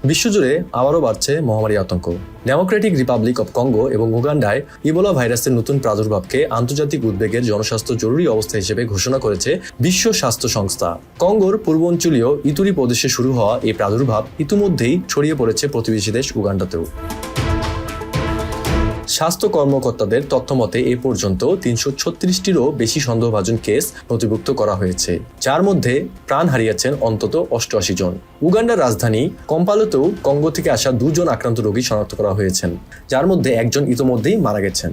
বিশ্বজুড়ে আবারও বাড়ছে মহামারী আতঙ্ক। ডেমোক্রেটিক রিপাবলিক অব কঙ্গো এবং উগান্ডায় ইবোলা ভাইরাসের নতুন প্রাদুর্ভাবকে আন্তর্জাতিক উদ্বেগের জনস্বাস্থ্য জরুরি অবস্থা হিসেবে ঘোষণা করেছে বিশ্ব স্বাস্থ্য সংস্থা। কঙ্গোর পূর্বাঞ্চলীয় ইতুরি প্রদেশে শুরু হওয়া এই প্রাদুর্ভাব ইতিমধ্যেই ছড়িয়ে পড়েছে প্রতিবেশী দেশ উগান্ডাতেও। স্বাস্থ্য কর্মকর্তাদের তথ্যমতে এ পর্যন্ত ৩৩৬টিরও বেশি সন্দেহভাজন কেস নথিভুক্ত করা হয়েছে, যার মধ্যে প্রাণ হারিয়েছেন অন্তত ৮৮ জন। উগান্ডার রাজধানী কম্পালাতেও কঙ্গো থেকে আসা ২ জন আক্রান্ত রোগী শনাক্ত করা হয়েছেন, যার মধ্যে একজন ইতোমধ্যেই মারা গেছেন।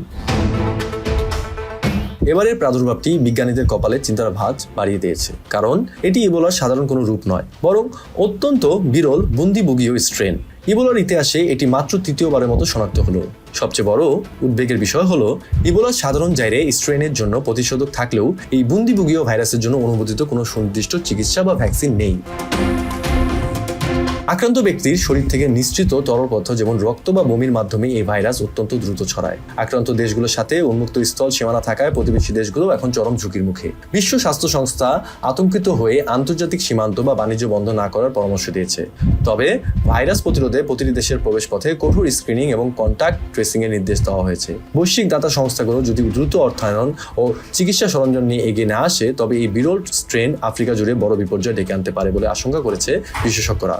এবারের প্রাদুর্ভাবটি বিজ্ঞানীদের কপালে চিন্তার ভাঁজ বাড়িয়ে দিয়েছে, কারণ এটি ইবোলার সাধারণ কোনো রূপ নয়, বরং অত্যন্ত বিরল বুন্দিবুগীয় স্ট্রেন। ইবোলার ইতিহাসে এটি মাত্র তৃতীয়বারের মতো শনাক্ত হলো। সবচেয়ে বড় উদ্বেগের বিষয় হলো ইবোলার সাধারণ জাইরে স্ট্রেনের জন্য প্রতিষেধক থাকলেও এই বুন্দিবুগীয় ভাইরাসের জন্য অনুমোদিত কোনো সুনির্দিষ্ট চিকিৎসা বা ভ্যাকসিন নেই। আক্রান্ত ব্যক্তির শরীর থেকে নিশ্চিত তরল পদার্থ যেমন রক্ত বা বমির মাধ্যমে এই ভাইরাস অত্যন্ত দ্রুত ছড়ায়। আক্রান্ত দেশগুলোর সাথে উন্মুক্ত স্থল সীমানা থাকায় প্রতিবেশী দেশগুলো এখন চরম ঝুঁকির মুখে। বিশ্ব স্বাস্থ্য সংস্থা আতঙ্কিত হয়ে আন্তর্জাতিক সীমান্ত বা বাণিজ্য বন্ধ না করার পরামর্শ দিয়েছে। তবে ভাইরাস প্রতিরোধে প্রতিটি দেশের প্রবেশ পথে কঠোর স্ক্রিনিং এবং কন্টাক্ট ট্রেসিং এর নির্দেশ দেওয়া হয়েছে। বৈশ্বিক দাতা সংস্থাগুলো যদি দ্রুত অর্থায়ন ও চিকিৎসা সরঞ্জাম নিয়ে এগিয়ে না আসে, তবে এই বিরল স্ট্রেন আফ্রিকা জুড়ে বড় বিপর্যয় ডেকে আনতে পারে বলে আশঙ্কা করেছে বিশেষজ্ঞরা।